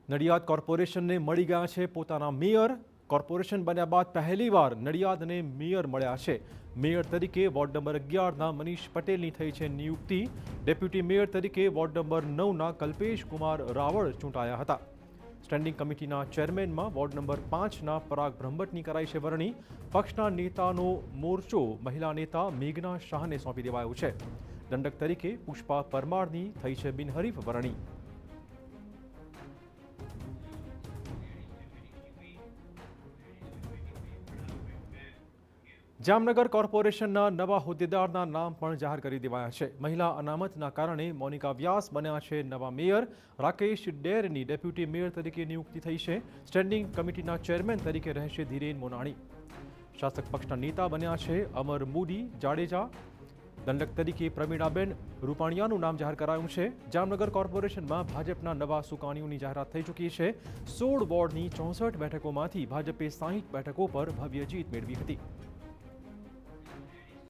નડિયાદ કોર્પોરેશનને મળી ગયા છે પોતાના મેયર। કોર્પોરેશન બન્યા બાદ પહેલીવાર નડિયાદને મેયર મળ્યા છે। મેયર તરીકે વોર્ડ નંબર 11ના મનીષ પટેલની થઈ છે નિયુક્તિ। ડેપ્યુટી મેયર તરીકે વોર્ડ નંબર 9ના કલ્પેશ કુમાર રાવળ ચૂંટાયા હતા। સ્ટેન્ડિંગ કમિટીના ચેરમેનમાં વોર્ડ નંબર 5ના પરાગ બ્રહ્મભટ્ટની કરાઈ છે વરણી। પક્ષના નેતાનો મોરચો મહિલા નેતા મેઘના શાહને સોંપી દેવાયો છે। દંડક તરીકે પુષ્પા પરમારની થઈ છે બિનહરીફ વરણી। જામનગર કોર્પોરેશનના નવા હોદ્દેદારના નામ પણ જાહેર કરી દેવાયા છે। મહિલા અનામતના કારણે મોનિકા વ્યાસ બન્યા છે નવા મેયર। રાકેશ ડેરની ડેપ્યુટી મેયર તરીકે નિયુક્તિ થઈ છે। સ્ટેન્ડિંગ કમિટીના ચેરમેન તરીકે રહેશે ધીરેન મોનાણી। શાસક પક્ષના નેતા બન્યા છે અમર મોદી જાડેજા। દંડક તરીકે પ્રવીણાબેન રૂપાણીયાનું નામ જાહેર કરાયું છે। જામનગર કોર્પોરેશનમાં ભાજપના નવા સુકાનીઓની જાહેરાત થઈ ચૂકી છે। 16 વોર્ડની 64 બેઠકોમાંથી ભાજપે 60 બેઠકો પર ભવ્ય જીત મેળવી હતી।